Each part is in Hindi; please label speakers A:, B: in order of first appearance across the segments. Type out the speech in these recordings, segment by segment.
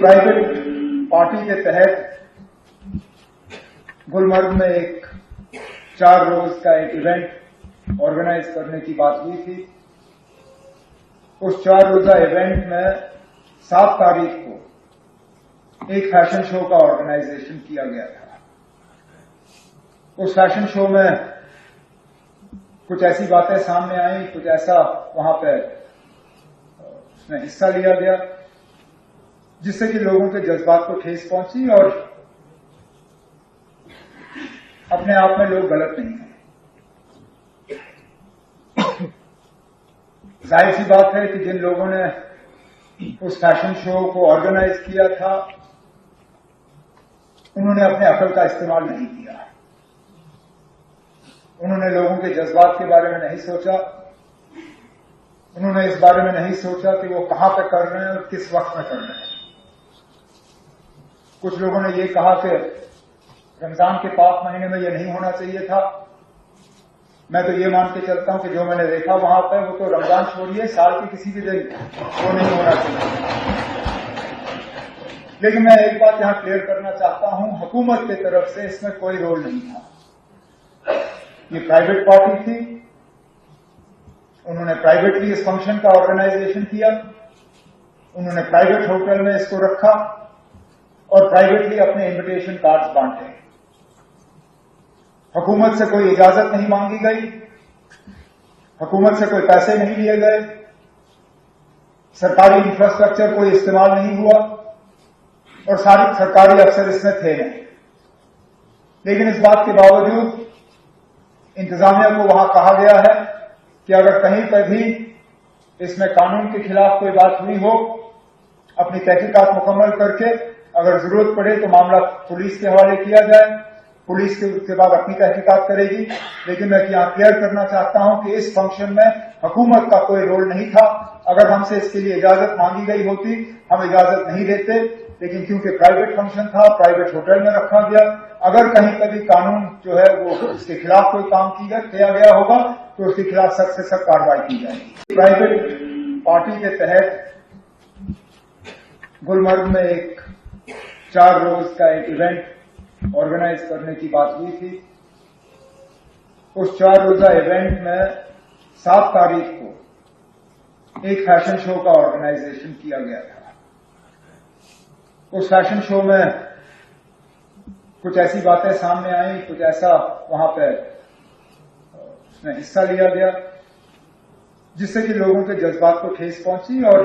A: प्राइवेट पार्टी के तहत गुलमर्ग में एक 4 रोज का एक इवेंट ऑर्गेनाइज करने की बात हुई थी। उस 4 रोजा इवेंट में 7 तारीख को एक फैशन शो का ऑर्गेनाइजेशन किया गया था। उस फैशन शो में कुछ ऐसी बातें सामने आई, कुछ ऐसा वहां पर उसमें हिस्सा लिया गया जिससे कि लोगों के जज्बात को ठेस पहुंची और अपने आप में लोग गलत नहीं हैं। जाहिर सी बात है कि जिन लोगों ने उस फैशन शो को ऑर्गेनाइज किया था उन्होंने अपने अकल का इस्तेमाल नहीं किया। उन्होंने लोगों के जज्बात के बारे में नहीं सोचा। उन्होंने इस बारे में नहीं सोचा कि वो कहां पे कर रहे हैं और किस वक्त में कर रहे हैं। कुछ लोगों ने ये कहा कि रमजान के पाक महीने में ये नहीं होना चाहिए था। मैं तो ये मान के चलता हूं कि जो मैंने देखा वहां पर वो तो रमजान छोड़िए साल के किसी भी दिन वो नहीं होना चाहिए। लेकिन मैं एक बात यहां क्लियर करना चाहता हूं, हुकूमत की तरफ से इसमें कोई रोल नहीं था। ये प्राइवेट पार्टी थी, उन्होंने प्राइवेटली इस फंक्शन का ऑर्गेनाइजेशन किया, उन्होंने प्राइवेट होटल में इसको रखा और प्राइवेटली अपने इन्विटेशन कार्ड्स बांटे। हुकूमत से कोई इजाजत नहीं मांगी गई, हुकूमत से कोई पैसे नहीं लिए गए, सरकारी इंफ्रास्ट्रक्चर कोई इस्तेमाल नहीं हुआ और सारे सरकारी अफसर इसमें थे नहीं। लेकिन इस बात के बावजूद इंतजामिया को वहां कहा गया है कि अगर कहीं पर भी इसमें कानून के खिलाफ कोई बात हुई हो, अपनी तहकीकात मुकम्मल करके अगर जरूरत पड़े तो मामला पुलिस के हवाले किया जाए। पुलिस के उसके बाद अपनी तहकीकात करेगी। लेकिन मैं यहां क्लियर करना चाहता हूं कि इस फंक्शन में हुकूमत का कोई रोल नहीं था। अगर हमसे इसके लिए इजाजत मांगी गई होती हम इजाजत नहीं देते, लेकिन क्योंकि प्राइवेट फंक्शन था, प्राइवेट होटल में रखा गया। अगर कहीं कभी कानून जो है वो उसके खिलाफ कोई काम किया गया होगा तो उसके खिलाफ सख्त से सख्त कार्रवाई की जाएगी। प्राइवेट पार्टी के तहत गुलमर्ग में एक 4 रोज का एक इवेंट ऑर्गेनाइज करने की बात हुई थी। उस 4 रोजा इवेंट में 7 तारीख को एक फैशन शो का ऑर्गेनाइजेशन किया गया था। उस फैशन शो में कुछ ऐसी बातें सामने आई, कुछ ऐसा वहां पर उसमें हिस्सा लिया गया जिससे कि लोगों के जज्बात को ठेस पहुंची और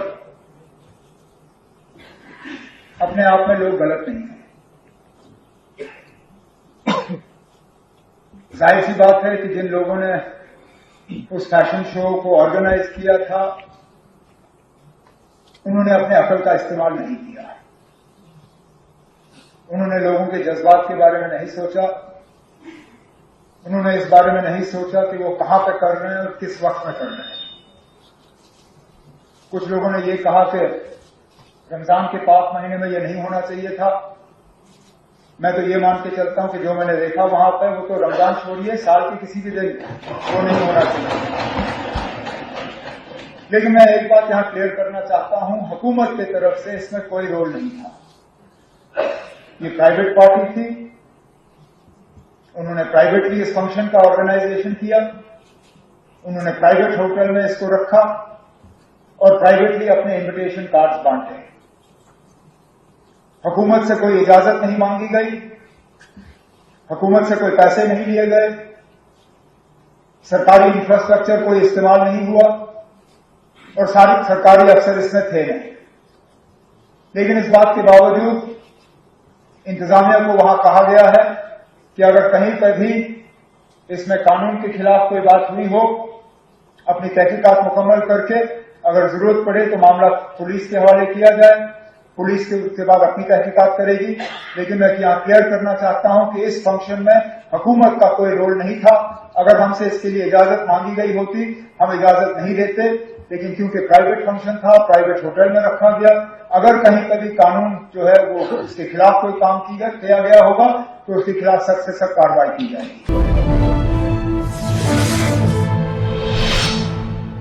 A: अपने आप में लोग गलत नहीं हैं। जाहिर सी बात है कि जिन लोगों ने उस फैशन शो को ऑर्गेनाइज किया था उन्होंने अपने अकल का इस्तेमाल नहीं किया। उन्होंने लोगों के जज्बात के बारे में नहीं सोचा। उन्होंने इस बारे में नहीं सोचा कि वो कहां पे कर रहे हैं और किस वक्त में कर रहे हैं। कुछ लोगों ने ये कहा कि रमजान के पाक महीने में ये नहीं होना चाहिए था। मैं तो ये मान के चलता हूं कि जो मैंने देखा वहां पर वो तो रमजान छोड़िए साल के किसी भी दिन वो नहीं होना चाहिए। लेकिन मैं एक बात यहां क्लियर करना चाहता हूं, हुकूमत की तरफ से इसमें कोई रोल नहीं था। ये प्राइवेट पार्टी थी, उन्होंने प्राइवेटली इस फंक्शन का ऑर्गेनाइजेशन किया, उन्होंने प्राइवेट होटल में इसको रखा और प्राइवेटली अपने इन्विटेशन कार्ड्स बांटे। हुकूमत से कोई इजाजत नहीं मांगी गई, हुकूमत से कोई पैसे नहीं लिए गए, सरकारी इंफ्रास्ट्रक्चर कोई इस्तेमाल नहीं हुआ और सारे सरकारी अफसर इसमें थे नहीं। लेकिन इस बात के बावजूद इंतजामिया को वहां कहा गया है कि अगर कहीं पर भी इसमें कानून के खिलाफ कोई बात हुई हो, अपनी तहकीकात मुकम्मल करके अगर जरूरत पड़े तो मामला पुलिस के हवाले किया जाए। पुलिस के उसके बाद अपनी तहकीकात करेगी। लेकिन मैं यहां क्लियर करना चाहता हूं कि इस फंक्शन में हुकूमत का कोई रोल नहीं था। अगर हमसे इसके लिए इजाजत मांगी गई होती हम इजाजत नहीं देते, लेकिन क्योंकि प्राइवेट फंक्शन था, प्राइवेट होटल में रखा गया। अगर कहीं कभी कानून जो है वो उसके खिलाफ कोई काम किया गया होगा तो उसके खिलाफ सख्त से सख्त कार्रवाई की जाएगी।